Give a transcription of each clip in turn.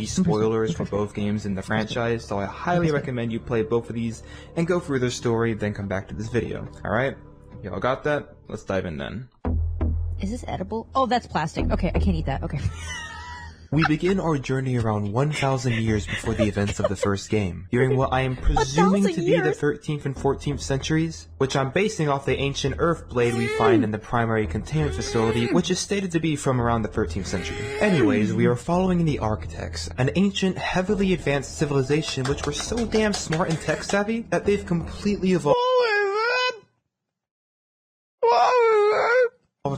spoilers for both games in the franchise, so I highly recommend you play both of these and go through their story, then come back to this video. Alright? Y'all got that? Let's dive in then. Is this edible? Oh, that's plastic. Okay, I can't eat that. Okay. We begin our journey around 1,000 years before the events of the first game, during what I am presuming to be the 13th and 14th centuries, which I'm basing off the ancient earth blade we find in the primary containment facility, which is stated to be from around the 13th century. Anyways, we are following the Architects, an ancient, heavily advanced civilization which were so damn smart and tech-savvy that they've completely evolved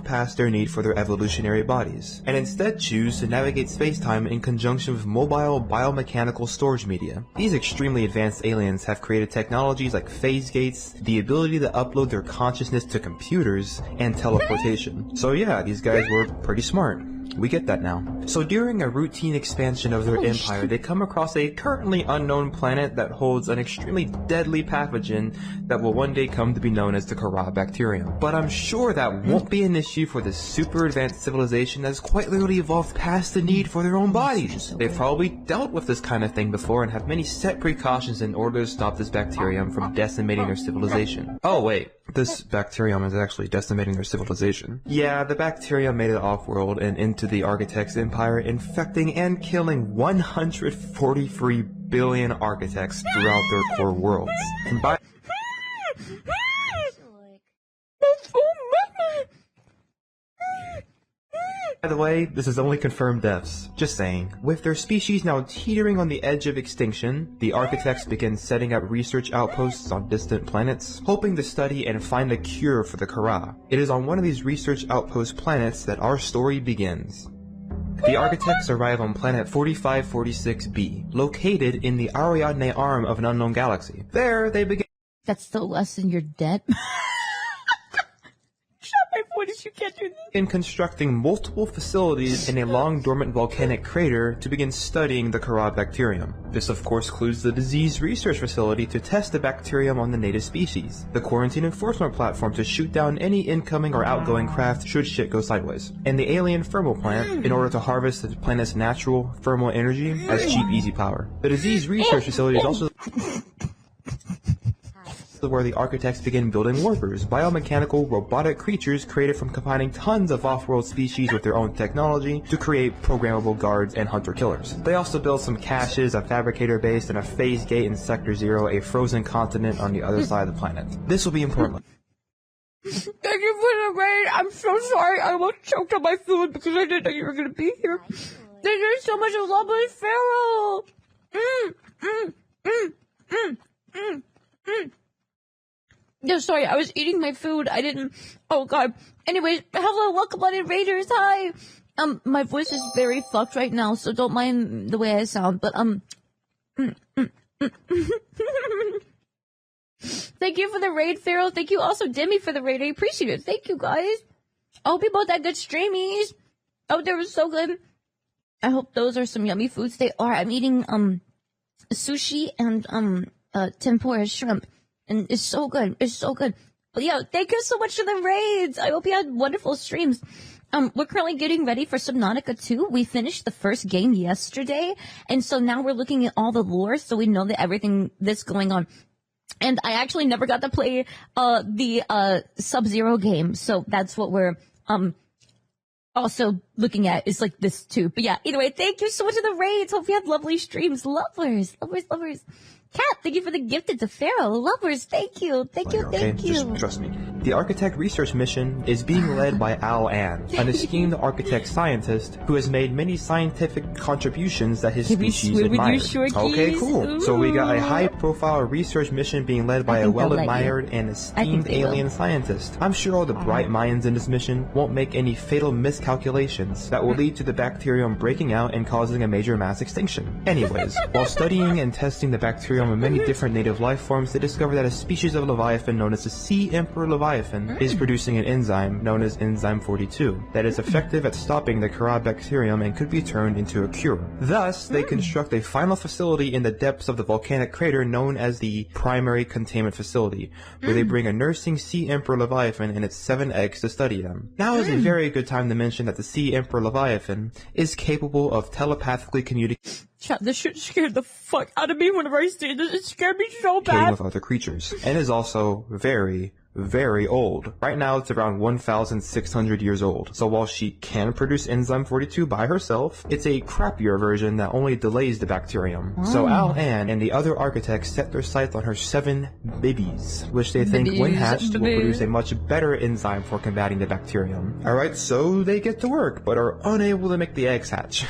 past their need for their evolutionary bodies, and instead choose to navigate space-time in conjunction with mobile biomechanical storage media. These extremely advanced aliens have created technologies like phase gates, the ability to upload their consciousness to computers, and teleportation. So yeah, these guys were pretty smart. We get that now. So during a routine expansion of their empire, they come across a currently unknown planet that holds an extremely deadly pathogen that will one day come to be known as the Aurora bacterium. But I'm sure that won't be an issue for this super advanced civilization that has quite literally evolved past the need for their own bodies. They've probably dealt with this kind of thing before and have many set precautions in order to stop this bacterium from decimating their civilization. Oh wait, this bacterium is actually decimating their civilization. Yeah, the bacterium made it off-world and into the Architects' empire, infecting and killing 143 billion Architects throughout their core worlds. And by the way, this is only confirmed deaths. Just saying. With their species now teetering on the edge of extinction, the Architects begin setting up research outposts on distant planets, hoping to study and find a cure for the Kara. It is on one of these research outpost planets that our story begins. The Architects arrive on planet 4546b, located in the Ariadne arm of an unknown galaxy. There, they begin— That's still less than you're dead. You can't do this. In constructing multiple facilities in a long dormant volcanic crater to begin studying the Kara bacterium. This of course includes the disease research facility to test the bacterium on the native species, the quarantine enforcement platform to shoot down any incoming or outgoing craft should shit go sideways, and the alien thermal plant in order to harvest the planet's natural thermal energy as cheap easy power. The disease research facility is also where the Architects begin building workers, biomechanical robotic creatures created from combining tons of off-world species with their own technology to create programmable guards and hunter-killers. They also build some caches, a fabricator base, and a phase gate in Sector 0, a frozen continent on the other side of the planet. This will be important. Thank you for the raid. I'm so sorry. I almost choked on my food because I didn't know you were going to be here. Thank you so much, lovely Pharaoh. No, sorry, I was eating my food. I didn't— Oh, God. Anyways, hello, welcome, blooded raiders. Hi. My voice is very fucked right now, so don't mind the way I sound, but, Thank you for the raid, Pharaoh. Thank you also, Demi, for the raid. I appreciate it. Thank you, guys. I hope you both had good streamies. Oh, they were so good. I hope those are some yummy foods. They are. I'm eating, sushi and, tempura shrimp. And it's so good. It's so good. But yeah, thank you so much for the raids. I hope you had wonderful streams. We're currently getting ready for Subnautica 2. We finished the first game yesterday. And so now we're looking at all the lore so we know that everything that's going on. And I actually never got to play, the Sub-Zero game. So that's what we're, also looking at is like this too. But yeah, either way, thank you so much for the raids. Hope you had lovely streams. Lovers. Cat, thank you for the gifted to Pharaoh. Lovers, thank you. Thank you. Just trust me. The Architect research mission is being led by Al An, an esteemed Architect scientist who has made many scientific contributions that his species admires. Okay, cool. Ooh. So we got a high-profile research mission being led by a well-admired and esteemed alien scientist. I'm sure all the bright minds in this mission won't make any fatal miscalculations that will lead to the bacterium breaking out and causing a major mass extinction. Anyways, while studying and testing the bacterium and many different native life forms, they discover that a species of Leviathan known as the Sea Emperor Leviathan Leviathan is producing an enzyme known as enzyme 42 that is effective at stopping the Corabacterium and could be turned into a cure. Thus, they construct a final facility in the depths of the volcanic crater known as the Primary Containment Facility, where they bring a nursing Sea Emperor Leviathan and its 7 eggs to study them. Now is a very good time to mention that the Sea Emperor Leviathan is capable of telepathically communicating Chat, this shit scared the fuck out of me whenever I see this. It scared me so bad. with other creatures, and is also very, very old. Right now it's around 1,600 years old. So while she can produce enzyme 42 by herself, it's a crappier version that only delays the bacterium. So Al-An and the other architects set their sights on her 7 babies, which they think when hatched will produce a much better enzyme for combating the bacterium. Alright, so they get to work, but are unable to make the eggs hatch.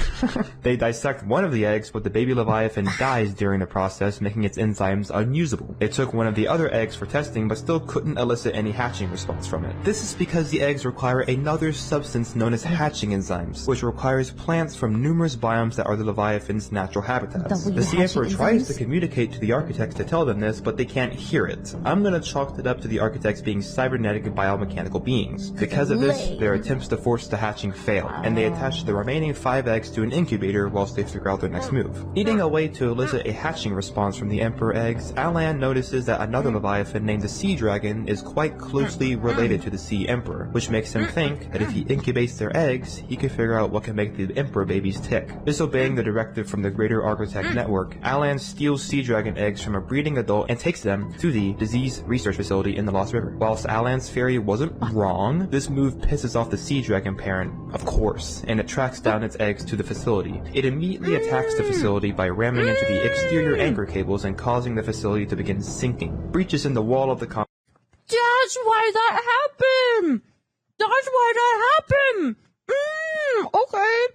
They dissect one of the eggs, but the baby Leviathan dies during the process, making its enzymes unusable. They took one of the other eggs for testing, but still couldn't elicit any hatching response from it. This is because the eggs require another substance known as hatching enzymes, which requires plants from numerous biomes that are the Leviathan's natural habitats. The Sea Emperor tries to communicate to the architects to tell them this, but they can't hear it. I'm gonna chalk it up to the architects being cybernetic biomechanical beings. Because of this, their attempts to force the hatching fail, and they attach the remaining 5 eggs to an incubator whilst they figure out their next move. Needing a way to elicit a hatching response from the Emperor eggs, Al-An notices that another Leviathan named the Sea Dragon is quite closely related to the Sea Emperor, which makes him think that if he incubates their eggs, he could figure out what can make the Emperor babies tick. Disobeying the directive from the Greater Architect Network, Al-An steals Sea Dragon eggs from a breeding adult and takes them to the Disease Research Facility in the Lost River. Whilst Al-An's theory wasn't wrong, this move pisses off the Sea Dragon parent, of course, and it tracks down its eggs to the facility. It immediately attacks the facility by ramming into the exterior anchor cables and causing the facility to begin sinking. Breaches in the wall of the That's why that happened! That's why that happened! Okay.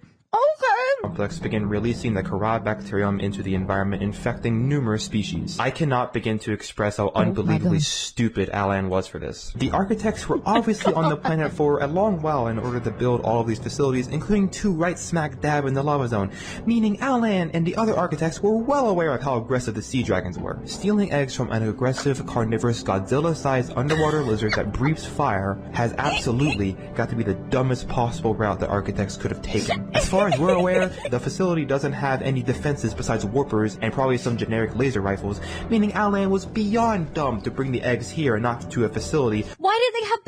complex begin releasing the Corabacterium into the environment, infecting numerous species. I cannot begin to express how unbelievably stupid Al-An was for this. The architects were obviously on the planet for a long while in order to build all of these facilities, including 2 right smack dab in the lava zone, meaning Al-An and the other architects were well aware of how aggressive the sea dragons were. Stealing eggs from an aggressive, carnivorous, Godzilla-sized underwater lizard that breathes fire has absolutely got to be the dumbest possible route the architects could have taken. As far as we're aware, the facility doesn't have any defenses besides warpers and probably some generic laser rifles, meaning Al-An was beyond dumb to bring the eggs here and not to a facility. Why did they have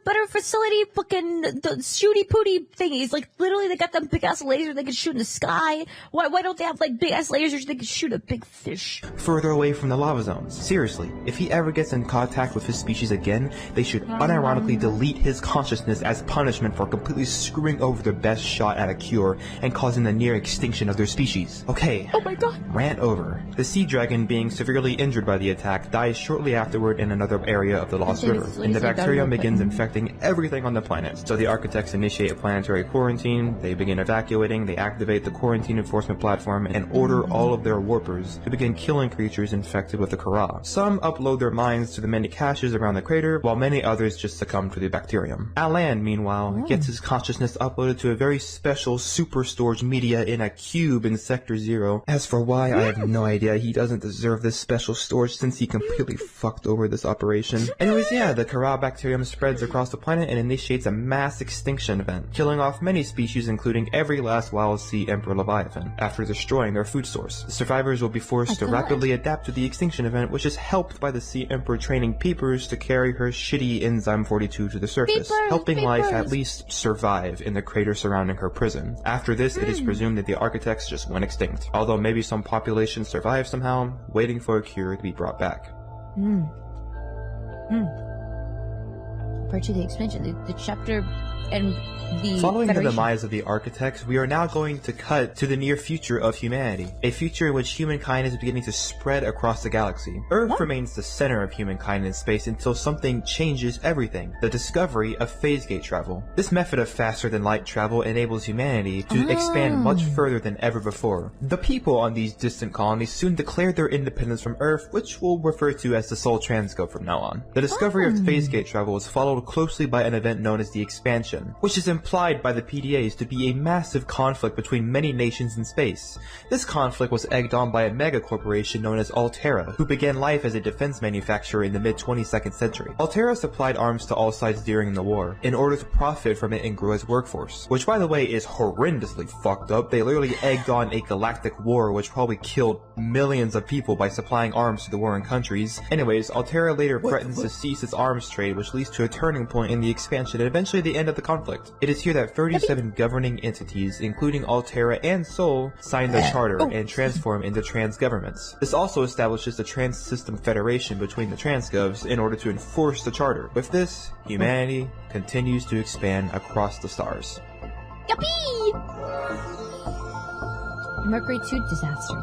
better facility fucking the shooty pooty thingies? Like literally they got them big ass lasers they can shoot in the sky. Why don't they have like big ass lasers they can shoot a big fish? Further away from the lava zones. Seriously, if he ever gets in contact with his species again, they should unironically delete his consciousness as punishment for completely screwing over their best shot at a cure and causing the near extinction of their species. Okay. Oh my god. Rant over. The sea dragon, being severely injured by the attack, dies shortly afterward in another area of the Lost River, and the bacterium begins infecting everything on the planet. So the architects initiate a planetary quarantine, they begin evacuating, they activate the quarantine enforcement platform, and order all of their warpers to begin killing creatures infected with the Kara. Some upload their minds to the many caches around the crater, while many others just succumb to the bacterium. Al-An, meanwhile, gets his consciousness uploaded to a very special super storage media in a cube in Sector 0. As for why, I have no idea. He doesn't deserve this special storage since he completely fucked over this operation. Anyways, yeah, the Corabacterium spreads across the planet and initiates a mass extinction event, killing off many species including every last wild sea emperor leviathan, after destroying their food source. The survivors will be forced to rapidly adapt to the extinction event, which is helped by the sea emperor training peepers to carry her shitty enzyme 42 to the surface, helping life at least survive in the crater surrounding her prison. After this, it is presumed that the architects just went extinct, although maybe some population survived somehow, waiting for a cure to be brought back. Part 2, the expansion, the chapter and the Following Federation. the demise of the architects, we are now going to cut to the near future of humanity, a future in which humankind is beginning to spread across the galaxy. Earth remains the center of humankind in space until something changes everything, the discovery of phase gate travel. This method of faster than light travel enables humanity to expand much further than ever before. The people on these distant colonies soon declared their independence from Earth, which we'll refer to as the Sol Transcope from now on. The discovery of phase gate travel was followed controlled closely by an event known as the Expansion, which is implied by the PDAs to be a massive conflict between many nations in space. This conflict was egged on by a mega corporation known as Altera, who began life as a defense manufacturer in the mid-22nd century. Altera supplied arms to all sides during the war, in order to profit from it and grow its workforce, which by the way is horrendously fucked up. They literally egged on a galactic war which probably killed millions of people by supplying arms to the warring countries. Anyways, Altera later threatens to cease its arms trade, which leads to a turning point in the Expansion and eventually the end of the conflict. It is here that 37 governing entities, including Altera and Sol, sign the charter and transform into trans governments. This also establishes the Trans-System Federation between the Transgovs in order to enforce the charter. With this, humanity continues to expand across the stars. Yuppie! Mercury II disaster.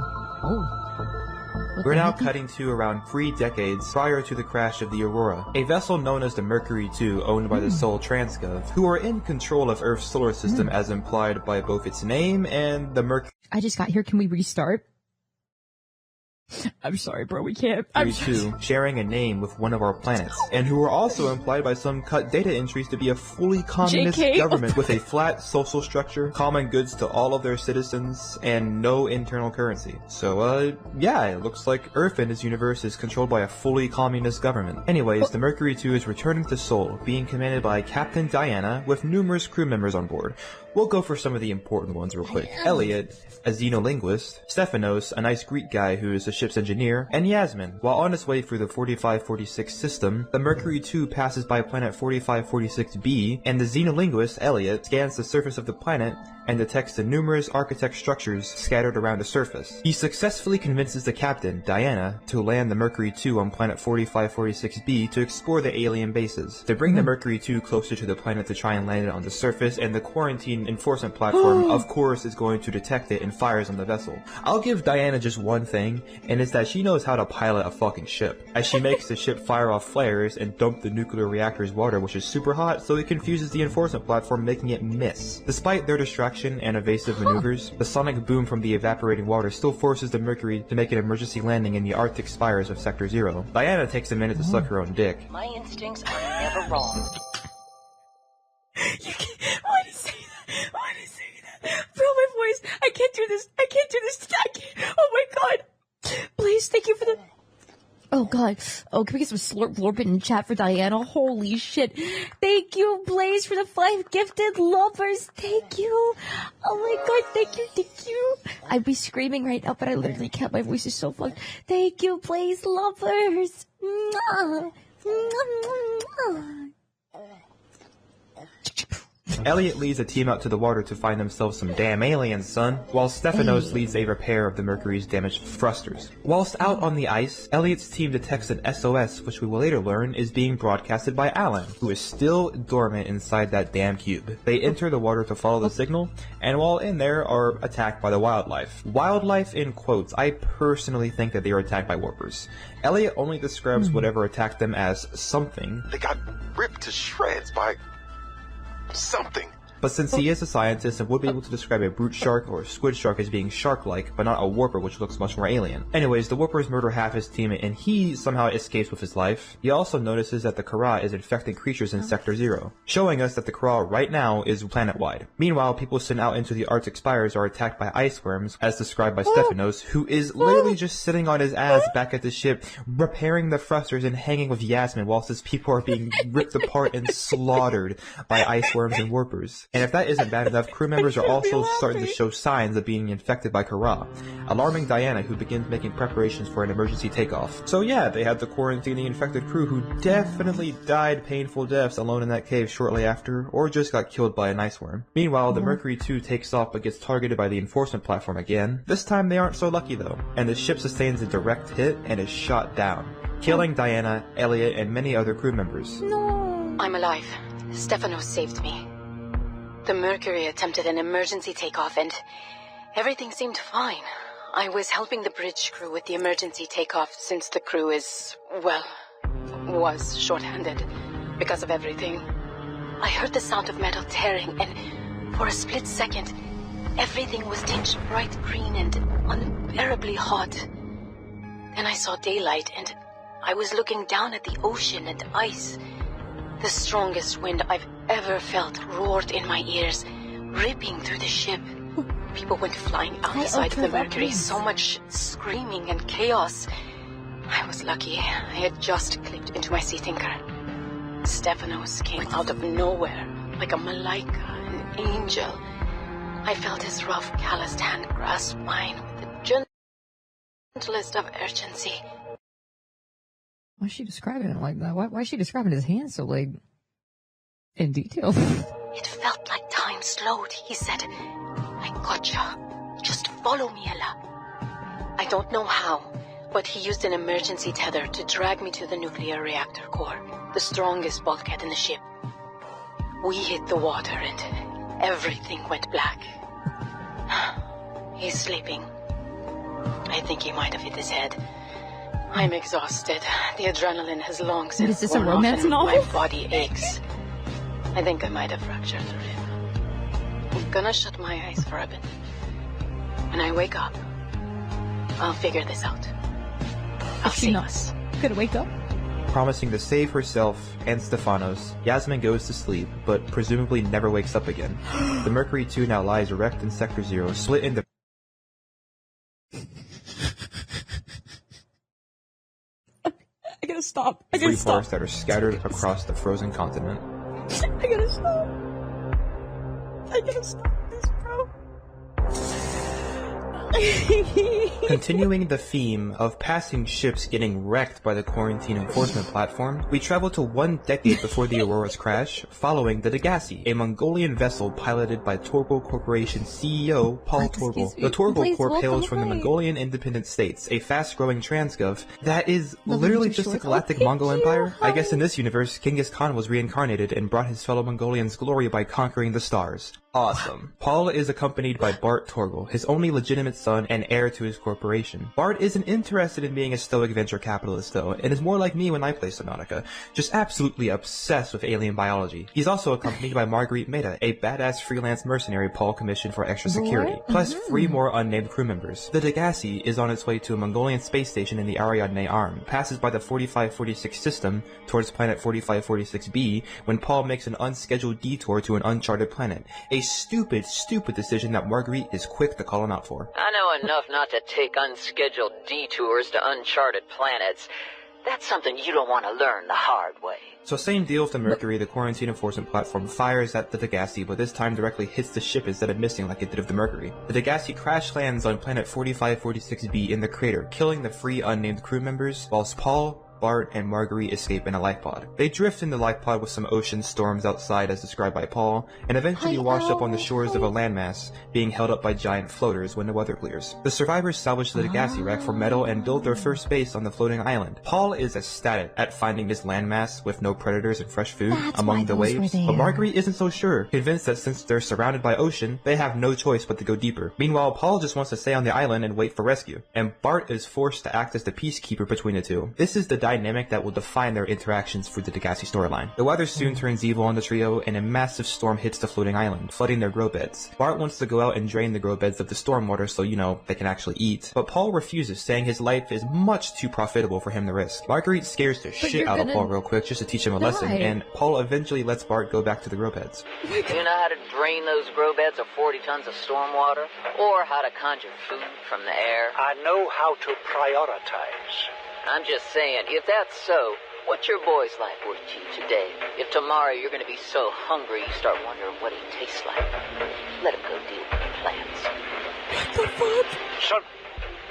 Oh. We're now cutting to around 3 decades prior to the crash of the Aurora, a vessel known as the Mercury II owned by the Sol Transgov, who are in control of Earth's solar system as implied by both its name and the Mercury I just got here. Can we restart? I'm sorry, bro. We can't. I'm II, sharing a name with one of our planets, and who are also implied by some cut data entries to be a fully communist government with a flat social structure, common goods to all of their citizens, and no internal currency. So, yeah, it looks like Earth in this universe is controlled by a fully communist government. Anyways, the Mercury II is returning to Sol, being commanded by Captain Diana with numerous crew members on board. We'll go for some of the important ones real quick. Elliot, a xenolinguist, Stephanos, a nice Greek guy who is a ship's engineer, and Yasmin. While on its way through the 4546 system, the Mercury II passes by planet 4546b, and the xenolinguist, Elliot, scans the surface of the planet and detects the numerous architect structures scattered around the surface. He successfully convinces the captain, Diana, to land the Mercury II on planet 4546b to explore the alien bases. They bring the Mercury II closer to the planet to try and land it on the surface, and the quarantine enforcement platform, of course, is going to detect it and fires on the vessel. I'll give Diana just one thing, and it's that she knows how to pilot a fucking ship, as she makes the ship fire off flares and dump the nuclear reactor's water, which is super hot, so it confuses the enforcement platform, making it miss. Despite their distraction and evasive maneuvers, the sonic boom from the evaporating water still forces the Mercury to make an emergency landing in the Arctic spires of Sector 0. Diana takes a minute to suck her own dick. My instincts are never wrong. Why did you say that? Why did you say that? Bro, my voice. I can't do this. I can't do this. I can't. Oh my god. Please, thank you for the... Oh god. Oh, can we get some slurp blorp in chat for Diana? Holy shit. Thank you, Blaze, for the 5 gifted lovers. Thank you. Oh my god, thank you, thank you. I'd be screaming right now, but I literally can't. My voice is so fucked. Thank you, Blaze lovers. Mwah. Mwah, mwah. Elliot leads a team out to the water to find themselves some damn aliens, son, while Stephanos leads a repair of the Mercury's damaged thrusters. Whilst out on the ice, Elliot's team detects an SOS, which we will later learn is being broadcasted by Alan, who is still dormant inside that damn cube. They enter the water to follow the signal, and while in there are attacked by the wildlife. Wildlife in quotes. I personally think that they are attacked by warpers. Elliot only describes whatever attacked them as something. They got ripped to shreds by something. But since he is a scientist and would be able to describe a brute shark or a squid shark as being shark-like, but not a warper, which looks much more alien. Anyways, the warpers murder half his team and he somehow escapes with his life. He also notices that the Kara is infecting creatures in Sector 0, showing us that the Kara right now is planet-wide. Meanwhile, people sent out into the Arctic spires are attacked by ice worms, as described by Stephanos, who is literally just sitting on his ass back at the ship, repairing the thrusters and hanging with Yasmin whilst his people are being ripped apart and slaughtered by ice worms and warpers. And if that isn't bad enough, crew members are also starting to show signs of being infected by Kara, alarming Diana, who begins making preparations for an emergency takeoff. So yeah, they had to quarantine the infected crew, who definitely died painful deaths alone in that cave shortly after, or just got killed by an ice worm. Meanwhile, the Mercury II takes off but gets targeted by the enforcement platform again. This time they aren't so lucky though, and the ship sustains a direct hit and is shot down, killing Diana, Elliot, and many other crew members. No. I'm alive. Stephanos saved me. The Mercury attempted an emergency takeoff and everything seemed fine. I was helping the bridge crew with the emergency takeoff since the crew is, well, was short-handed because of everything. I heard the sound of metal tearing and for a split second, everything was tinged bright green and unbearably hot. Then I saw daylight and I was looking down at the ocean and ice. The strongest wind I've ever felt roared in my ears, ripping through the ship. People went flying out the side of the Mercury, so much screaming and chaos. I was lucky. I had just clicked into my sea tinker. Stefanos came out of nowhere, like a malaika, an angel. I felt his rough, calloused hand grasp mine with the gentlest of urgency. Why is she describing it like that? Why is she describing his hand so, like, in detail? It felt like time slowed, he said. I gotcha. Just follow me, Ella. I don't know how, but he used an emergency tether to drag me to the nuclear reactor core, the strongest bulkhead in the ship. We hit the water and everything went black. He's sleeping. I think he might have hit his head. I'm exhausted. The adrenaline has long since Is this a worn off romance and novel? my body aches. I think I might have fractured the rib. I'm gonna shut my eyes for a bit. When I wake up, I'll figure this out. I'll see us. Gonna wake up? Promising to save herself and Stefanos, Yasmin goes to sleep, but presumably never wakes up again. The Mercury II now lies erect in Sector 0, split into I gotta stop. three parts that are scattered across the frozen continent. I gotta stop. I gotta stop this, bro. Continuing the theme of passing ships getting wrecked by the quarantine enforcement platform, we travel to 1 decade before the Aurora's crash, following the Degasi, a Mongolian vessel piloted by Torgal Corporation CEO Paul Torgal. The Torgal Corp hails from the Mongolian Independent States, a fast-growing transgov that is literally just a galactic Mongol empire. I guess in this universe, Genghis Khan was reincarnated and brought his fellow Mongolians glory by conquering the stars. Awesome. Paul is accompanied by Bart Torgal, his only legitimate son and heir to his corporation. Bart isn't interested in being a stoic venture capitalist though, and is more like me when I play Subnautica, just absolutely obsessed with alien biology. He's also accompanied by Marguerite Meta, a badass freelance mercenary Paul commissioned for extra security, plus 3 more unnamed crew members. The Degasi is on its way to a Mongolian space station in the Ariadne Arm, passes by the 4546 system towards planet 4546b when Paul makes an unscheduled detour to an uncharted planet. A stupid decision that Marguerite is quick to call him out for. I know enough not to take unscheduled detours to uncharted planets. That's something you don't want to learn the hard way. So same deal with the Mercury. The quarantine enforcement platform fires at the Degasi, but this time directly hits the ship instead of missing like it did of the Mercury. The Degasi crash lands on planet 4546b in the crater, killing the 3 unnamed crew members, whilst Paul, Bart, and Marguerite escape in a life pod. They drift in the life pod with some ocean storms outside as described by Paul, and eventually wash up on the shores of a landmass, being held up by giant floaters when the weather clears. The survivors salvage the Degasi wreck for metal and build their first base on the floating island. Paul is ecstatic at finding this landmass with no predators and fresh food among the waves, but Marguerite isn't so sure, convinced that since they're surrounded by ocean, they have no choice but to go deeper. Meanwhile, Paul just wants to stay on the island and wait for rescue, and Bart is forced to act as the peacekeeper between the two. This is the dynamic that will define their interactions through the Degasi storyline. The weather soon turns evil on the trio, and a massive storm hits the floating island, flooding their grow beds. Bart wants to go out and drain the grow beds of the stormwater so, they can actually eat, but Paul refuses, saying his life is much too profitable for him to risk. Marguerite scares the shit out of Paul real quick just to teach him a lesson, and Paul eventually lets Bart go back to the grow beds. You know how to drain those grow beds of 40 tons of stormwater? Or how to conjure food from the air? I know how to prioritize. I'm just saying, if that's so, what's your boy's life worth to you today? If tomorrow you're going to be so hungry you start wondering what he tastes like, let him go deal with the plants. What the fuck? Son,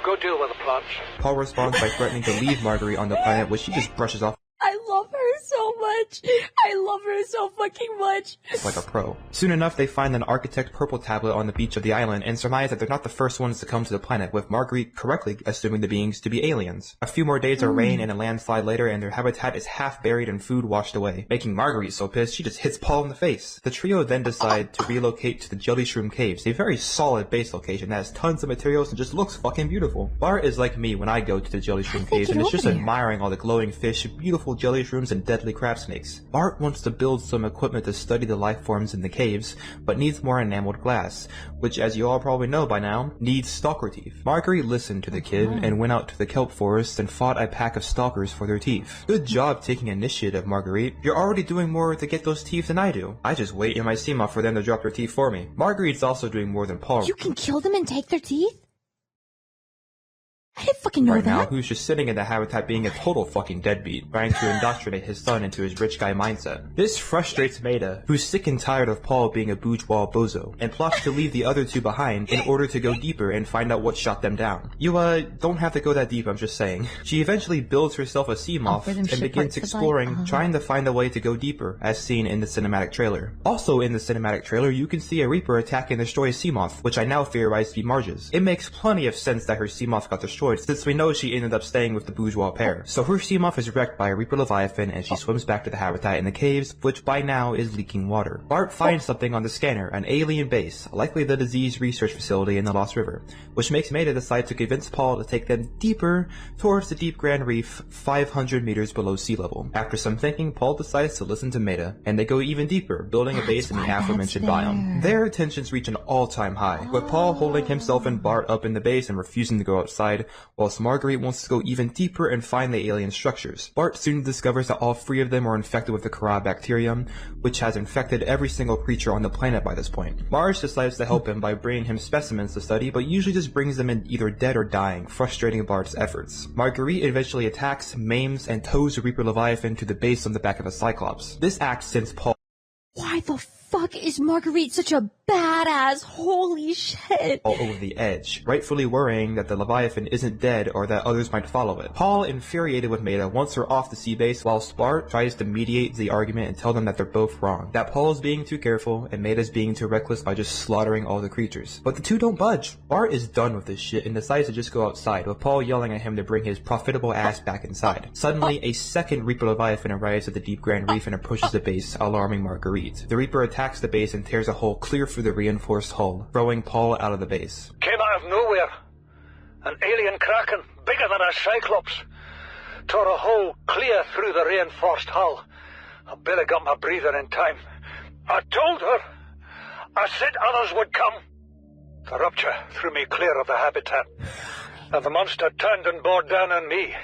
go deal with the plants. Paul responds by threatening to leave Marguerite on the planet, which she just brushes off I love her so much. I love her so fucking much. like a pro. Soon enough, they find an Architect Purple tablet on the beach of the island and surmise that they're not the first ones to come to the planet, with Marguerite correctly assuming the beings to be aliens. A few more days of rain and a landslide later, and their habitat is half buried and food washed away, making Marguerite so pissed she just hits Paul in the face. The trio then decide to relocate to the Jelly Shroom Caves, a very solid base location that has tons of materials and just looks fucking beautiful. Bart is like me when I go to the Jelly Shroom Caves, and it's just admiring all the glowing fish, beautiful jelly shrooms, and deadly crab snakes. Bart wants to build some equipment to study the life forms in the caves, but needs more enameled glass, which, as you all probably know by now, needs stalker teeth. Marguerite listened to the kid and went out to the kelp forest and fought a pack of stalkers for their teeth. Good job taking initiative, Marguerite. You're already doing more to get those teeth than I do. I just wait in my Seamoth for them to drop their teeth for me. Marguerite's also doing more than Paul. You can kill them and take their teeth? I didn't fucking know Right that. now, who's just sitting in the habitat being a total fucking deadbeat, trying to indoctrinate his son into his rich guy mindset. This frustrates Maida, who's sick and tired of Paul being a bourgeois bozo, and plots to leave the other two behind in order to go deeper and find out what shot them down. You, don't have to go that deep, I'm just saying. She eventually builds herself a Seamoth and begins exploring, trying to find a way to go deeper, as seen in the cinematic trailer. Also in the cinematic trailer, you can see a Reaper attack and destroy a Seamoth, which I now theorize to be Marge's. It makes plenty of sense that her Seamoth got destroyed, since we know she ended up staying with the bourgeois pair. So her Seamoth is wrecked by a Reaper Leviathan and she swims back to the habitat in the caves, which by now is leaking water. Bart finds something on the scanner, an alien base, likely the disease research facility in the Lost River, which makes Maida decide to convince Paul to take them deeper towards the deep Grand Reef 500 meters below sea level. After some thinking, Paul decides to listen to Maida, and they go even deeper, building a base in the aforementioned biome. Their tensions reach an all-time high, with Paul holding himself and Bart up in the base and refusing to go outside, whilst Marguerite wants to go even deeper and find the alien structures. Bart soon discovers that all three of them are infected with the Kara bacterium, which has infected every single creature on the planet by this point. Marge decides to help him by bringing him specimens to study, but usually just brings them in either dead or dying, frustrating Bart's efforts. Marguerite eventually attacks, maims, and tows the Reaper Leviathan to the base on the back of a Cyclops. This act sends Paul. Why the fuck is Marguerite such a badass? Holy shit. All over the edge, rightfully worrying that the Leviathan isn't dead or that others might follow it. Paul, infuriated with Maida, wants her off the sea base, while Bart tries to mediate the argument and tell them that they're both wrong. That Paul's being too careful and Maida's being too reckless by just slaughtering all the creatures. But the two don't budge. Bart is done with this shit and decides to just go outside, with Paul yelling at him to bring his profitable ass back inside. Suddenly, a second Reaper Leviathan arrives at the deep Grand Reef and approaches the base, alarming Marguerite. The Reaper attacks the base and tears a hole clear through the reinforced hull, throwing Paul out of the base. Came out of nowhere. An alien kraken, bigger than a cyclops. Tore a hole clear through the reinforced hull. I barely got my breather in time. I told her. I said others would come. The rupture threw me clear of the habitat. And the monster turned and bore down on me.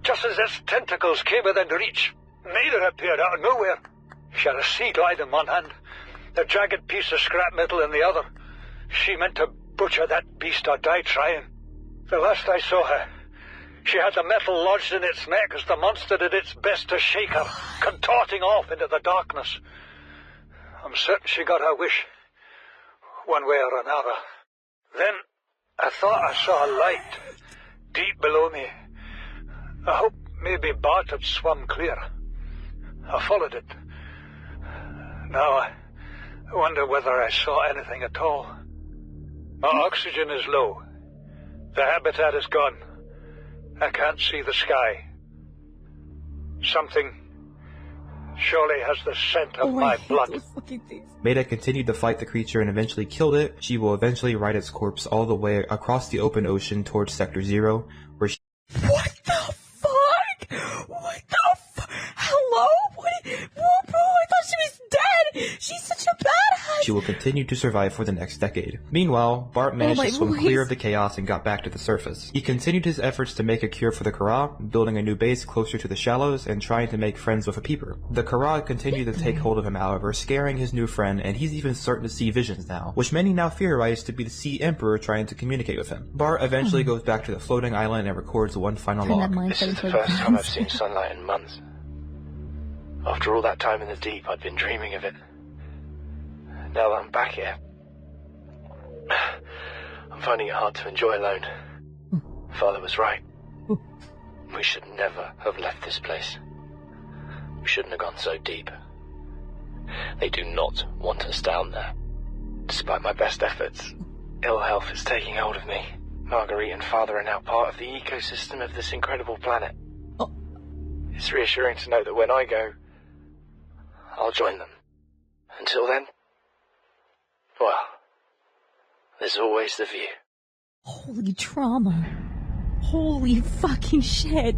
Just as its tentacles came within reach, Maida appeared out of nowhere. She had a sea glide in one hand, a jagged piece of scrap metal in the other. She meant to butcher that beast or die trying. The last I saw her, she had the metal lodged in its neck as the monster did its best to shake her, contorting off into the darkness. I'm certain she got her wish, one way or another. Then I thought I saw a light deep below me. I hoped maybe Bart had swum clear. I followed it. Now I wonder whether I saw anything at all. My oxygen is low. The habitat is gone. I can't see the sky. Something surely has the scent of my blood. Maida continued to fight the creature and eventually killed it. She will eventually ride its corpse all the way across the open ocean towards Sector 0, where she— What the fuck? What the fuck? Hello? What? Whoa, bro, I thought she was dead. She's such a badass. She will continue to survive for the next decade. Meanwhile, Bart managed to swim clear of the chaos and got back to the surface. He continued his efforts to make a cure for the Kara, building a new base closer to the shallows and trying to make friends with a peeper. The Kara continued to take hold of him, however, scaring his new friend, and he's even starting to see visions now, which many now theorize to be the Sea Emperor trying to communicate with him. Bart eventually goes back to the floating island and records one final log. This is the first time I've seen sunlight in months. After all that time in the deep, I'd been dreaming of it. Now that I'm back here, I'm finding it hard to enjoy alone. Father was right. We should never have left this place. We shouldn't have gone so deep. They do not want us down there. Despite my best efforts, ill health is taking hold of me. Marguerite and Father are now part of the ecosystem of this incredible planet. It's reassuring to know that when I go, I'll join them. Until then, well, there's always the view. Holy trauma. Holy fucking shit.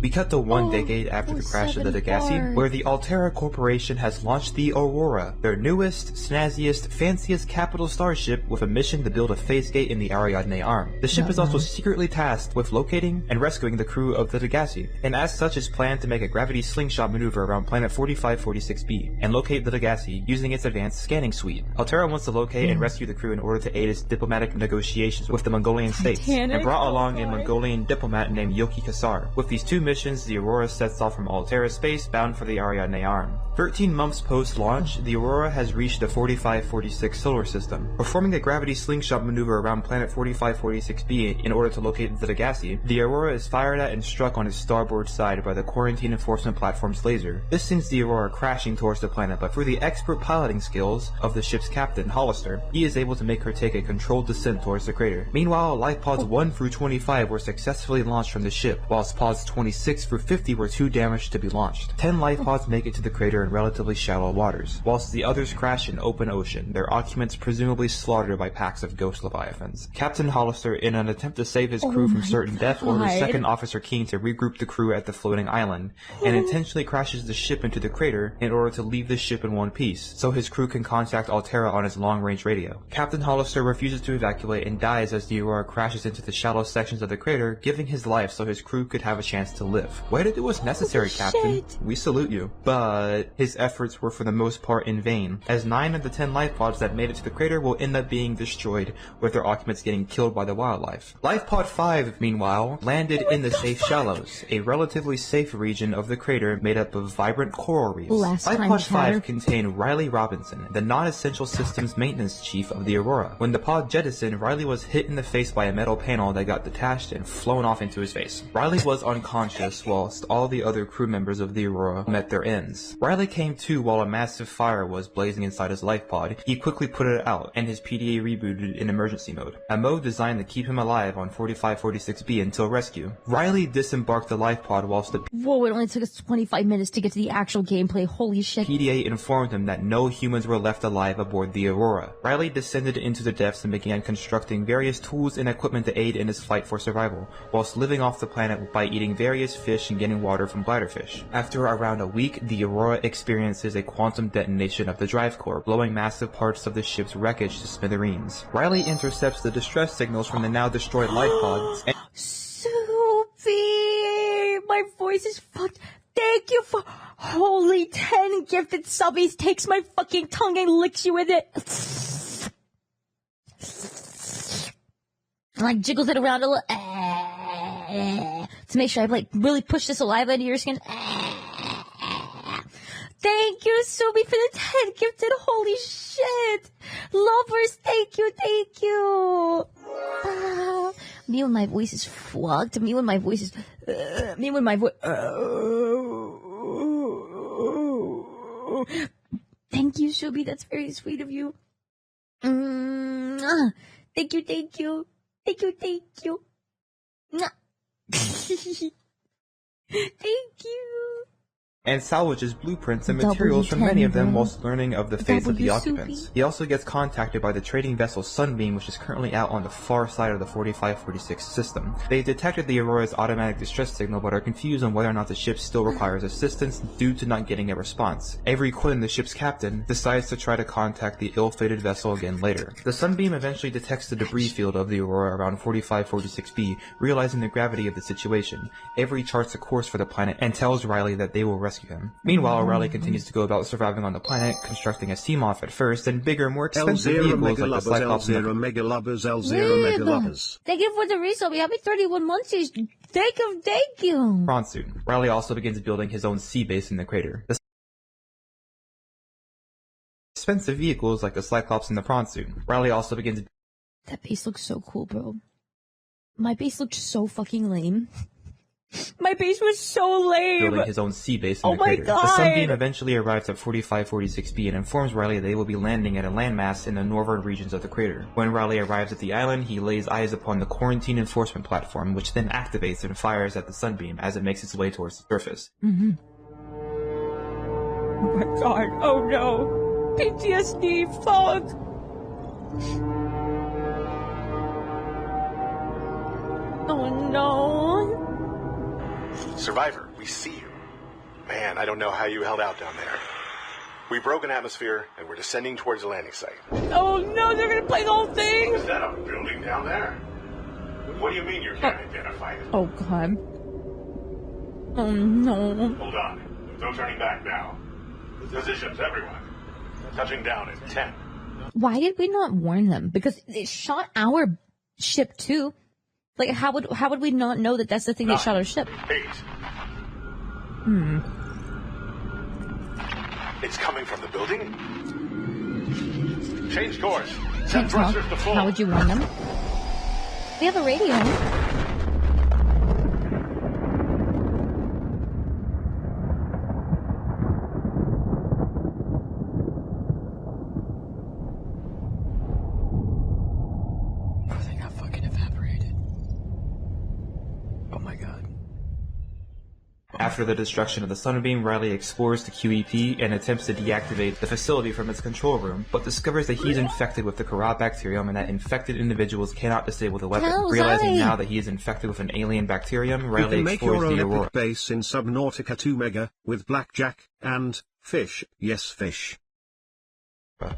We cut to one decade after the crash of the Degasi, where the Altera Corporation has launched the Aurora, their newest, snazziest, fanciest capital starship with a mission to build a phase gate in the Ariadne arm. The ship is also secretly tasked with locating and rescuing the crew of the Degasi, and as such is planned to make a gravity slingshot maneuver around planet 4546b and locate the Degasi using its advanced scanning suite. Altera wants to locate and rescue the crew in order to aid its diplomatic negotiations with the Mongolian states, and brought along a Mongolian diplomat named Yoki Kasar. With these two missions, the Aurora sets off from Altera space bound for the Ariadne arm. 13 months post-launch, the Aurora has reached the 4546 solar system. Performing a gravity slingshot maneuver around planet 4546b in order to locate the Degasi, the Aurora is fired at and struck on its starboard side by the quarantine enforcement platform's laser. This sends the Aurora crashing towards the planet, but through the expert piloting skills of the ship's captain, Hollister, he is able to make her take a controlled descent towards the crater. Meanwhile, life pods 1 through 25 were successfully launched from the ship, whilst pods 26 through 50 were too damaged to be launched. 10 life pods make it to the crater in relatively shallow waters, whilst the others crash in open ocean, their occupants presumably slaughtered by packs of ghost leviathans. Captain Hollister, in an attempt to save his crew from certain death, orders Second Officer King to regroup the crew at the floating island, and intentionally crashes the ship into the crater in order to leave the ship in one piece, so his crew can contact Altera on his long-range radio. Captain Hollister refuses to evacuate and dies as the Aurora crashes into the shallow sections of the crater, giving his life so his crew could have a chance to live. Way to do what's necessary, Captain. We salute you. But his efforts were for the most part in vain, as 9 of the 10 life pods that made it to the crater will end up being destroyed, with their occupants getting killed by the wildlife. Life pod 5, meanwhile, landed in the safe shallows, a relatively safe region of the crater made up of vibrant coral reefs. Life pod 5 contained Riley Robinson, the non-essential systems maintenance chief of the Aurora. When the pod jettisoned, Riley was hit in the face by a metal panel that got detached and flown off into his face. Riley was unconscious whilst all the other crew members of the Aurora met their ends. Riley came to while a massive fire was blazing inside his life pod. He quickly put it out, and his PDA rebooted in emergency mode, a mode designed to keep him alive on 4546b until rescue. Riley disembarked the life pod whilst the Whoa, it only took us 25 minutes to get to the actual gameplay. Holy shit. PDA informed him that no humans were left alive aboard the Aurora. Riley descended into the depths and began constructing various tools and equipment to aid in his fight for survival, whilst living off the planet by eating various fish and getting water from bladderfish. After around a week, the Aurora experiences a quantum detonation of the drive core, blowing massive parts of the ship's wreckage to smithereens. Riley intercepts the distress signals from the now destroyed life pods and Soupy! My voice is fucked. Thank you for holy 10 gifted subbies. Takes my fucking tongue and licks you with it. And like jiggles it around a little to make sure I like really push the saliva into your skin. Thank you, Subi, for the 10 gifted. Holy shit. Lovers, thank you, thank you. Me when my voice is fucked. Me when my voice is... me when my voice... Thank you, Subi. That's very sweet of you. Thank you, thank you. Thank you, thank you. Thank you. and salvages blueprints and materials from many of them whilst learning of the fates of the occupants. He also gets contacted by the trading vessel Sunbeam, which is currently out on the far side of the 4546 system. They detected the Aurora's automatic distress signal but are confused on whether or not the ship still requires assistance due to not getting a response. Avery Quinn, the ship's captain, decides to try to contact the ill-fated vessel again later. The Sunbeam eventually detects the debris field of the Aurora around 4546b, realizing the gravity of the situation. Avery charts a course for the planet and tells Riley that they will rescue him. Meanwhile, Riley continues to go about surviving on the planet, constructing a Seamoth at first, and bigger, more expensive vehicles like the Cyclops and the... Mega Lovers, Mega Lovers. Thank you for the resale. We have 31 months. Thank you. prawn suit. Riley also begins building his own sea base in the crater. The expensive vehicles like the Cyclops and the prawn suit. Riley also begins... That base looks so cool, bro. My base looked so fucking lame. My base was so lame. Building his own sea base in the crater. God. The Sunbeam eventually arrives at 4546b and informs Riley they will be landing at a landmass in the northern regions of the crater. When Riley arrives at the island, he lays eyes upon the quarantine enforcement platform, which then activates and fires at the Sunbeam as it makes its way towards the surface. Oh my god, oh no. PTSD, fuck. Oh no. Survivor, we see you. Man, I don't know how you held out down there. We broke an atmosphere, and we're descending towards the landing site. Oh no, they're gonna play the whole thing! Is that a building down there? What do you mean you can't identify it? Oh god. Oh no. Hold on. No turning back now. Positions, everyone. Touching down in 10. Why did we not warn them? Because it shot our ship too. Like, how would we not know that that's the thing that shot our ship? 8. It's coming from the building? Change course. Set thrusters to full. How would you warn them? We have a radio. They got fucking evaporated. Oh my god. After the destruction of the Sunbeam, Riley explores the QEP and attempts to deactivate the facility from its control room, but discovers that he's infected with the Kara bacterium and that infected individuals cannot disable the weapon. Realizing now that he is infected with an alien bacterium, Riley you can make explores your own the Aurora. epic base in Subnautica 2 Mega, with blackjack, and fish, yes fish.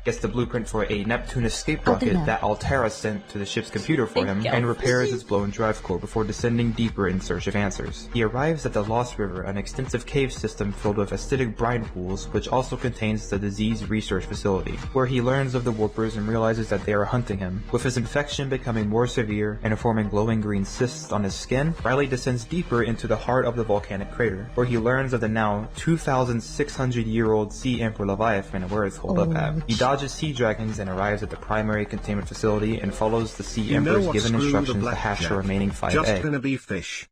Gets the blueprint for a Neptune escape rocket that Altera sent to the ship's computer for him, and repairs its blown drive core before descending deeper in search of answers. He arrives at the Lost River, an extensive cave system filled with acidic brine pools, which also contains the disease research facility, where he learns of the warpers and realizes that they are hunting him. With his infection becoming more severe and forming glowing green cysts on his skin, Riley descends deeper into the heart of the volcanic crater, where he learns of the now 2,600-year-old Sea Emperor Leviathan and where it's holed up at. He dodges sea dragons and arrives at the primary containment facility and follows the Sea Emperor's given instructions to hatch the remaining 5 eggs. Just gonna be fish.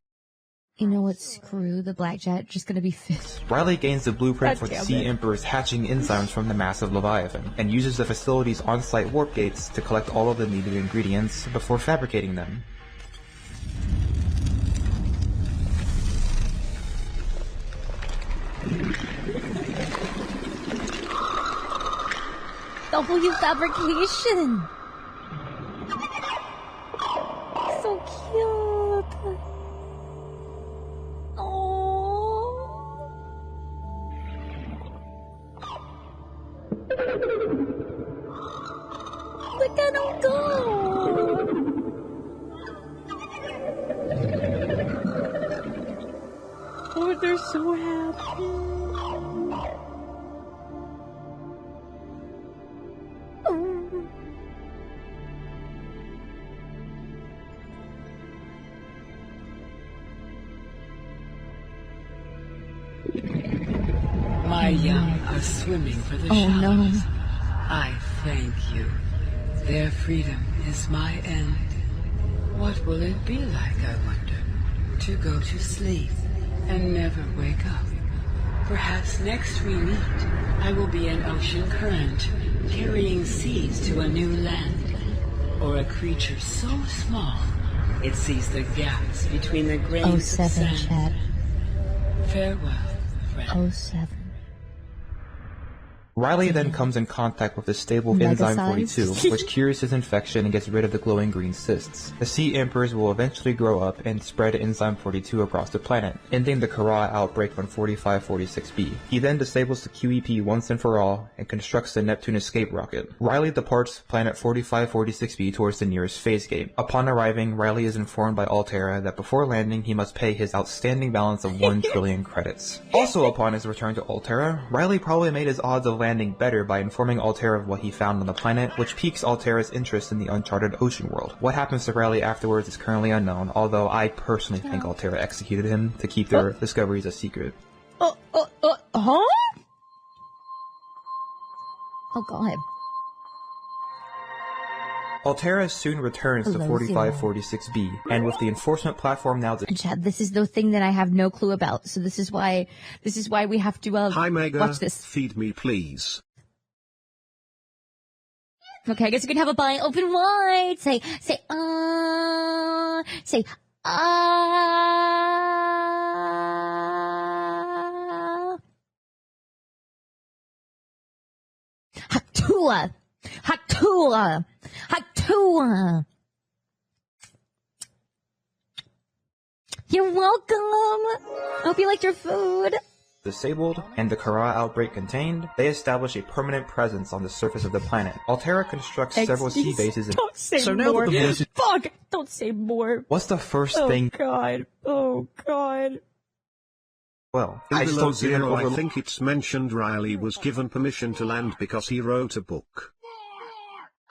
You know what? Screw the blackjack. Just gonna be fish. Riley gains the blueprint for the Sea Emperor's hatching enzymes from the massive Leviathan, and uses the facility's on-site warp gates to collect all of the needed ingredients before fabricating them. W fabrication. So cute. Oh. Look at him go. Oh, they're so happy. My young are swimming for the shallows. No. I thank you. Their freedom is my end. What will it be like, I wonder, to go to sleep and never wake up? Perhaps next we meet, I will be an ocean current, carrying seas to a new land. Or a creature so small, it sees the gaps between the grains of sand. Chad. Farewell, friend. 07. Riley then comes in contact with the stable enzyme 42, which cures his infection and gets rid of the glowing green cysts. The Sea Emperors will eventually grow up and spread enzyme 42 across the planet, ending the Kara outbreak on 4546b. He then disables the QEP once and for all and constructs the Neptune escape rocket. Riley departs planet 4546b towards the nearest phase gate. Upon arriving, Riley is informed by Altera that before landing he must pay his outstanding balance of 1 trillion credits. Also upon his return to Altera, Riley probably made his odds of landing better by informing Altera of what he found on the planet, which piques Altera's interest in the uncharted ocean world. What happens to Riley afterwards is currently unknown, although I personally think Altera executed him to keep their discoveries a secret. Huh? Oh god. Altera soon returns to 4546b, and with the enforcement platform now... Chad, this is the thing that I have no clue about, so this is why we have to Hi, Mega. watch this. Feed me, please. Okay, I guess you can have a bite open wide. Say, Hatua. Hatua. Hatua. You're welcome. I hope you liked your food. Disabled, and the Kara outbreak contained, they establish a permanent presence on the surface of the planet. Altera constructs several sea bases and— Don't say So now more. that the voices— Fuck! Don't say more. What's the first Oh thing? god. Oh god. Well, I just Below don't see them zero, I overlook. think it's mentioned Riley was given permission to land because he wrote a book.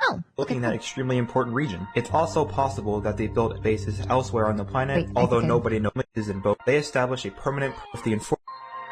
Oh. Looking at extremely important region. It's also possible that they built bases elsewhere on the planet, Wait, although okay. nobody knows is in both. They establish a permanent with the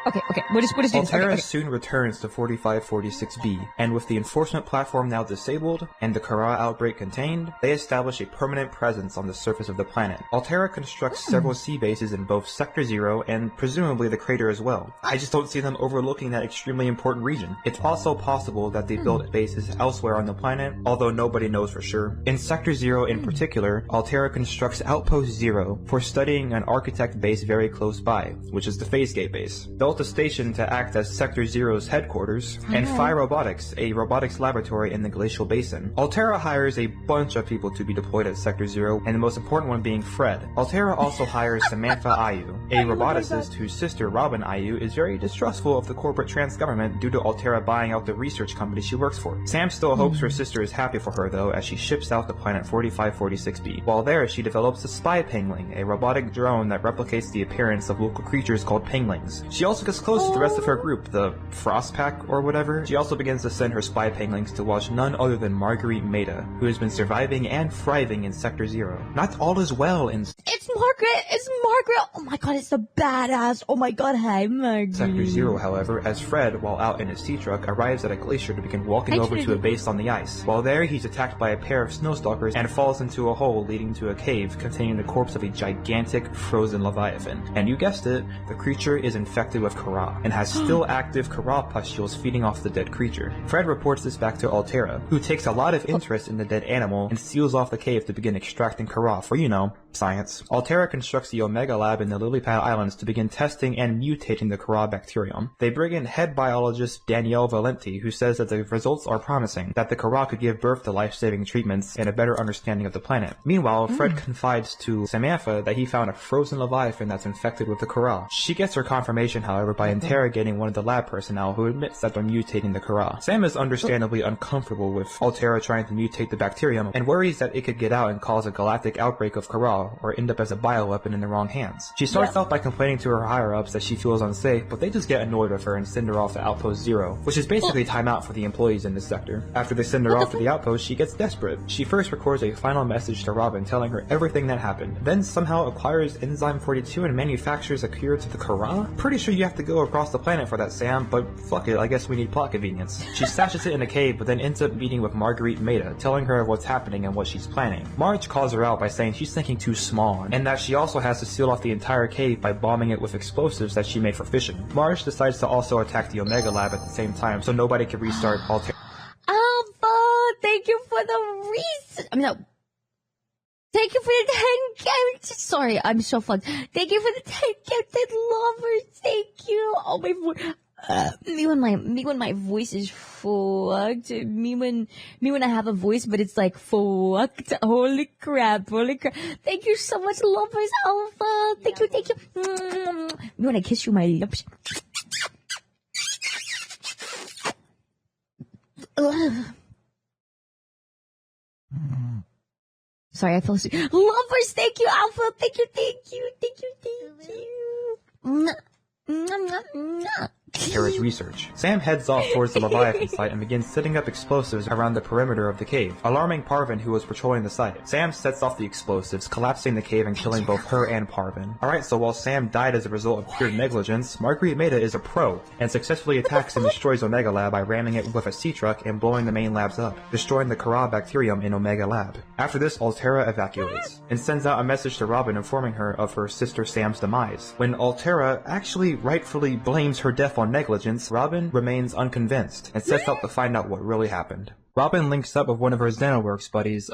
Okay, what is this? Altera Okay. soon returns to 4546B, and with the enforcement platform now disabled, and the Kara outbreak contained, they establish a permanent presence on the surface of the planet. Altera constructs several sea bases in both Sector 0 and presumably the crater as well. I just don't see them overlooking that extremely important region. It's also possible that they built bases elsewhere on the planet, although nobody knows for sure. In Sector 0 in particular, Altera constructs Outpost 0 for studying an architect base very close by, which is the Phase Gate base. Built a station to act as Sector 0's headquarters, and Phi Robotics, a robotics laboratory in the Glacial Basin. Altera hires a bunch of people to be deployed at Sector 0, and the most important one being Fred. Altera also hires Samantha Ayu, a roboticist whose sister Robin Ayu is very distrustful of the corporate trans government due to Altera buying out the research company she works for. Sam still hopes her sister is happy for her though, as she ships out to planet 4546B. While there, she develops a spy pangling, a robotic drone that replicates the appearance of local creatures called panglings. She also gets close to the rest of her group, the Frost Pack or whatever. She also begins to send her spy panglings to watch none other than Marguerite Maida, who has been surviving and thriving in Sector 0. Not all is well in It's Margaret! It's Margaret! Oh my god, it's the badass! Oh my god, hi Margaret. Sector 0, however, as Fred, while out in his sea truck, arrives at a glacier to begin walking over to a base on the ice. While there, he's attacked by a pair of snowstalkers and falls into a hole leading to a cave containing the corpse of a gigantic frozen leviathan. And you guessed it, the creature is infected with Kara, and has still active Kara pustules feeding off the dead creature. Fred reports this back to Altera, who takes a lot of interest in the dead animal and seals off the cave to begin extracting Kara for, you know, science. Altera constructs the Omega Lab in the Lilypad Islands to begin testing and mutating the Kara bacterium. They bring in head biologist Danielle Valenti, who says that the results are promising, that the Kara could give birth to life-saving treatments and a better understanding of the planet. Meanwhile, Fred confides to Samantha that he found a frozen leviathan that's infected with the Kara. She gets her confirmation, however, by interrogating one of the lab personnel who admits that they're mutating the Kara. Sam is understandably uncomfortable with Altera trying to mutate the bacterium and worries that it could get out and cause a galactic outbreak of Kara or end up as a bioweapon in the wrong hands. She starts out by complaining to her higher-ups that she feels unsafe, but they just get annoyed with her and send her off to Outpost 0, which is basically timeout for the employees in this sector. After they send her off to the outpost, she gets desperate. She first records a final message to Robin telling her everything that happened, then somehow acquires Enzyme 42 and manufactures a cure to the Kara? Pretty sure you have to go across the planet for that, Sam, but fuck it, I guess we need plot convenience. She stashes it in a cave, but then ends up meeting with Marguerite Maida, telling her what's happening and what she's planning. Marge calls her out by saying she's thinking too small, and that she also has to seal off the entire cave by bombing it with explosives that she made for fission. Marge decides to also attack the Omega Lab at the same time, so nobody can restart Altera. Alpha, thank you for the reason. Thank you for the 10 characters. Sorry, I'm so fucked. Thank you for the 10 gifted lovers. Thank you. Oh my me when my voice is fucked. Me when I have a voice, but it's like fucked. Holy crap. Thank you so much, lovers, Alpha. Thank you. Me when I kiss you, my lips. Sorry, I fell asleep. Lovers, thank you, Alpha. Thank you. Terra's research. Sam heads off towards the Leviathan site and begins setting up explosives around the perimeter of the cave, alarming Parvin, who was patrolling the site. Sam sets off the explosives, collapsing the cave and killing both her and Parvin. Alright, so while Sam died as a result of pure negligence, Marguerite Maida is a pro, and successfully attacks and destroys Omega Lab by ramming it with a sea truck and blowing the main labs up, destroying the Kara bacterium in Omega Lab. After this, Altera evacuates, and sends out a message to Robin informing her of her sister Sam's demise. When Altera actually rightfully blames her death on negligence, Robin remains unconvinced and sets out to find out what really happened. Robin links up with one of her Xenoworks buddies,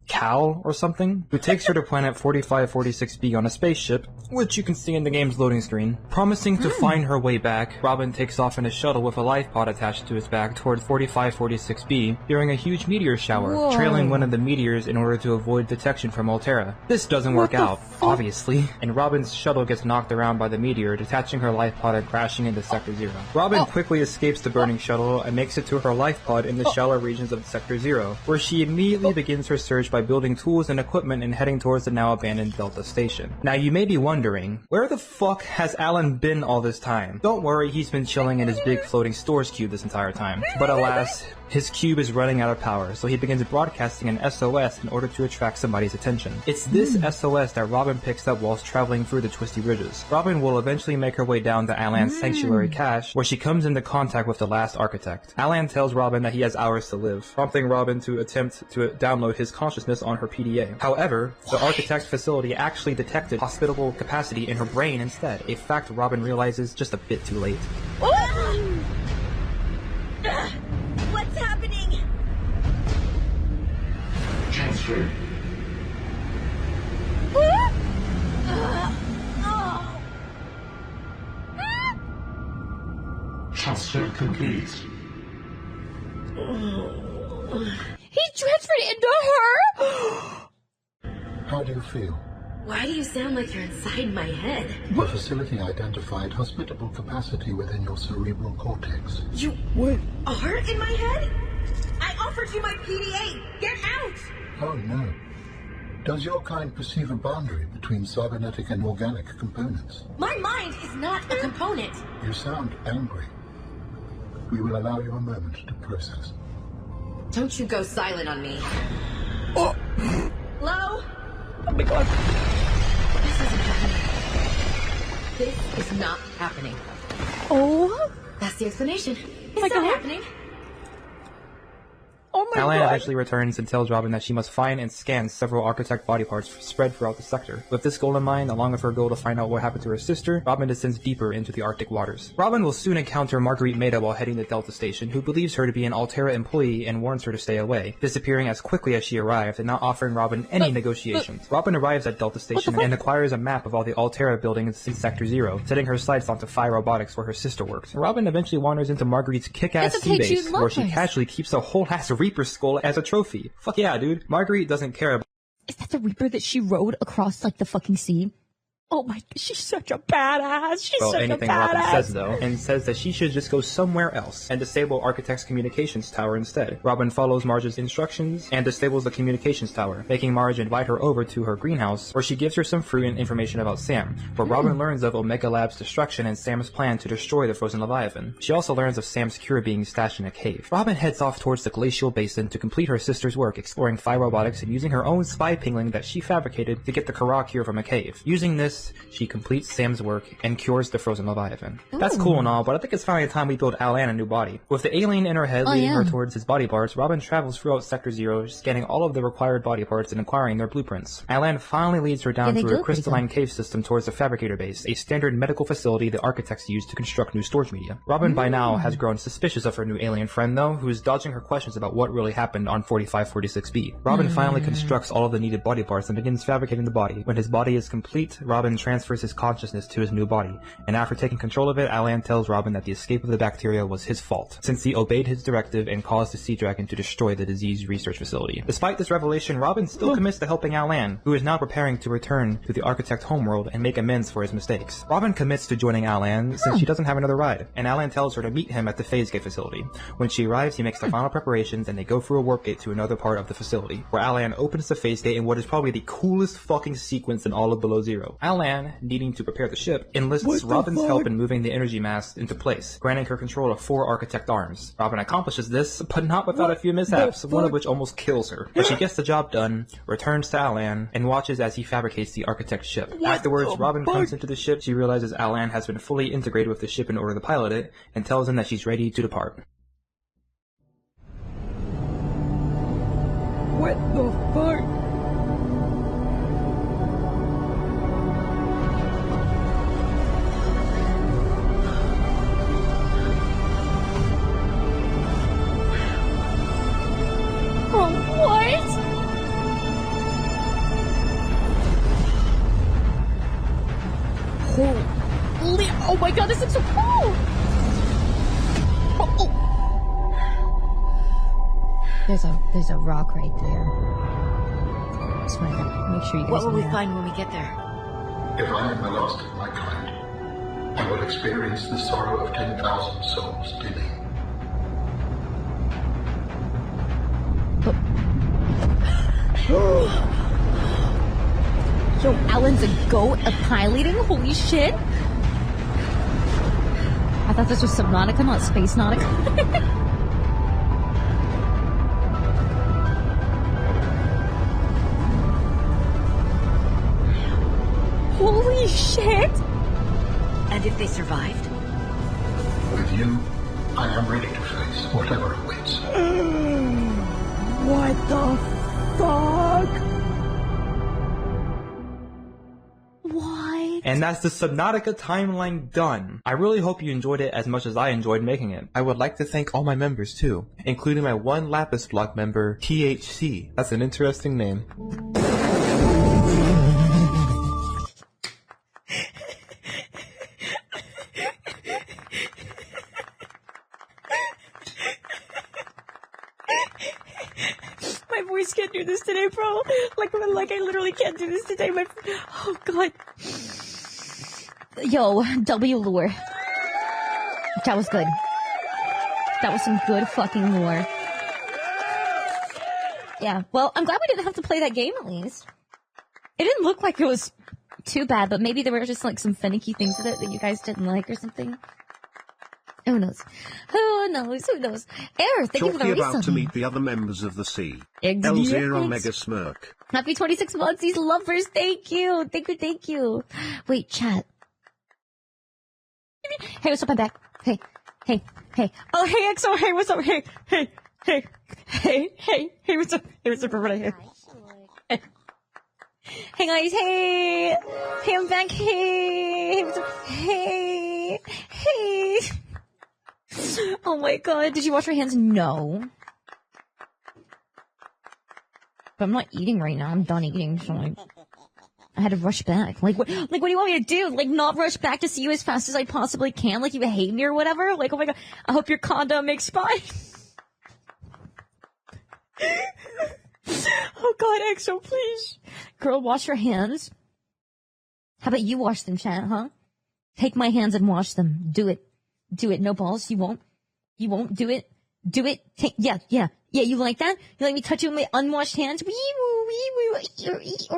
Cal or something, who takes her to planet 4546b on a spaceship, which you can see in the game's loading screen. Promising to find her way back, Robin takes off in a shuttle with a life pod attached to his back towards 4546b during a huge meteor shower, trailing one of the meteors in order to avoid detection from Altera. This doesn't work out, obviously, and Robin's shuttle gets knocked around by the meteor, detaching her life pod and crashing into Sector 0. Robin quickly escapes the burning shuttle and makes it to her life pod in the shallow regions of Sector 0, where she immediately begins her search by building tools and equipment and heading towards the now abandoned Delta Station. Now you may be wondering, where the fuck has Alan been all this time? Don't worry, he's been chilling in his big floating storage cube this entire time. But alas, his cube is running out of power, so he begins broadcasting an SOS in order to attract somebody's attention. It's this SOS that Robin picks up whilst traveling through the twisty ridges. Robin will eventually make her way down to Alan's sanctuary cache, where she comes into contact with the last architect. Alan tells Robin that he has hours to live, prompting Robin to attempt to download his consciousness on her PDA. However, the architect facility actually detected hospitable capacity in her brain instead, a fact Robin realizes just a bit too late. What's happening? Transfer. Transfer complete. He transferred into her? How do you feel? Why do you sound like you're inside my head? The facility identified hospitable capacity within your cerebral cortex. You are in my head? I offered you my PDA! Get out! Oh no. Does your kind perceive a boundary between cybernetic and organic components? My mind is not a component! You sound angry. We will allow you a moment to process. Don't you go silent on me. Oh. Hello? Oh my god. This isn't happening. This is not happening. Oh? That's the explanation. Oh my It's not god. happening. Oh my Alan god. eventually returns and tells Robin that she must find and scan several architect body parts spread throughout the sector. With this goal in mind, along with her goal to find out what happened to her sister, Robin descends deeper into the Arctic waters. Robin will soon encounter Marguerite Maida while heading to Delta Station, who believes her to be an Altera employee and warns her to stay away, disappearing as quickly as she arrived and not offering Robin any negotiations. Robin arrives at Delta Station and acquires a map of all the Altera buildings in Sector 0, setting her sights onto Phi Robotics where her sister worked. Robin eventually wanders into Marguerite's kick-ass sea base, where she casually keeps a whole-ass Reaper skull as a trophy. Fuck yeah, dude. Marguerite doesn't care about— Is that the Reaper that she rode across, like, the fucking sea? Oh my, she's such a badass. She's such anything a badass. Robin says, though, and says that she should just go somewhere else and disable Architect's communications tower instead. Robin follows Marge's instructions and disables the communications tower, making Marge invite her over to her greenhouse, where she gives her some fruit and information about Sam, where Robin learns of Omega Lab's destruction and Sam's plan to destroy the frozen Leviathan. She also learns of Sam's cure being stashed in a cave. Robin heads off towards the glacial basin to complete her sister's work, exploring Phi Robotics and using her own spy pingling that she fabricated to get the Kara cure from a cave. Using this, she completes Sam's work and cures the frozen Leviathan. That's cool and all, but I think it's finally time we build Alan a new body. With the alien in her head leading her towards his body parts, Robin travels throughout Sector 0, scanning all of the required body parts and acquiring their blueprints. Alan finally leads her down through a crystalline cave system towards the Fabricator Base, a standard medical facility the architects use to construct new storage media. Robin by now has grown suspicious of her new alien friend though, who is dodging her questions about what really happened on 4546b. Robin finally constructs all of the needed body parts and begins fabricating the body. When his body is complete, Robin transfers his consciousness to his new body, and after taking control of it, Alan tells Robin that the escape of the bacteria was his fault, since he obeyed his directive and caused the Sea Dragon to destroy the disease research facility. Despite this revelation, Robin still commits to helping Alan, who is now preparing to return to the Architect homeworld and make amends for his mistakes. Robin commits to joining Alan since she doesn't have another ride, and Alan tells her to meet him at the Phase Gate facility. When she arrives, he makes the final preparations and they go through a warp gate to another part of the facility, where Alan opens the Phase Gate in what is probably the coolest fucking sequence in all of Below Zero. Alan, needing to prepare the ship, enlists Robin's help in moving the energy mass into place, granting her control of 4 Architect arms. Robin accomplishes this, but not without a few mishaps, one of which almost kills her. But she gets the job done, returns to Alan, and watches as he fabricates the Architect ship. Afterwards, Robin comes into the ship. She realizes Alan has been fully integrated with the ship in order to pilot it, and tells him that she's ready to depart. What the fuck? Holy, oh my god, this looks so cool! Oh. There's a rock right there. Just want to make sure you guys. What will we find when we get there? If I am the last of my kind, I will experience the sorrow of 10,000 souls dimming. Yo, Alan's a goat, a piloting? Holy shit! I thought this was Subnautica, not Space Nautica. Holy shit! And if they survived? With you, I am ready to face whatever awaits. What the fuck? What? And that's the Subnautica timeline done. I really hope you enjoyed it as much as I enjoyed making it. I would like to thank all my members too, including my one Lapis Block member, THC. That's an interesting name. My voice can't do this today, bro. Like I literally can't do this today. Oh god. Yo, W lore. That was good. That was some good fucking lore. Yeah, well, I'm glad we didn't have to play that game at least. It didn't look like it was too bad, but maybe there were just like some finicky things with it that you guys didn't like or something. Who knows? Who knows? Who knows? Air, thank you for the resub. About to meet the other members of the sea. Exactly. L0 Mega Smirk. Happy 26 months, these lovers. Thank you. Thank you. Thank you. Wait, chat. Hey, what's up? I'm back. Hey. Hey. Hey. Oh, hey, EXO. Hey, what's up? Hey. Hey. Hey. Hey. Hey. Hey, what's up? Hey, what's up, everybody? Hey. Hey, guys. Hey. Hey, I'm back. Hey. Hey, what's up? Hey. Hey. Oh my god, did you wash your hands? No. But I'm not eating right now. I'm done eating, so like, I had to rush back. Like what do you want me to do? Like, not rush back to see you as fast as I possibly can? Like, you hate me or whatever? Like, oh my god, I hope your condom expires. Oh god, EXO, please. Girl, wash your hands. How about you wash them, chat, huh? Take my hands and wash them. Do it. Do it. No balls. You won't. You won't. Do it. Do it. Take. Yeah. You like that? You like me touch you with my unwashed hands? Wee woo, wee woo, or eat.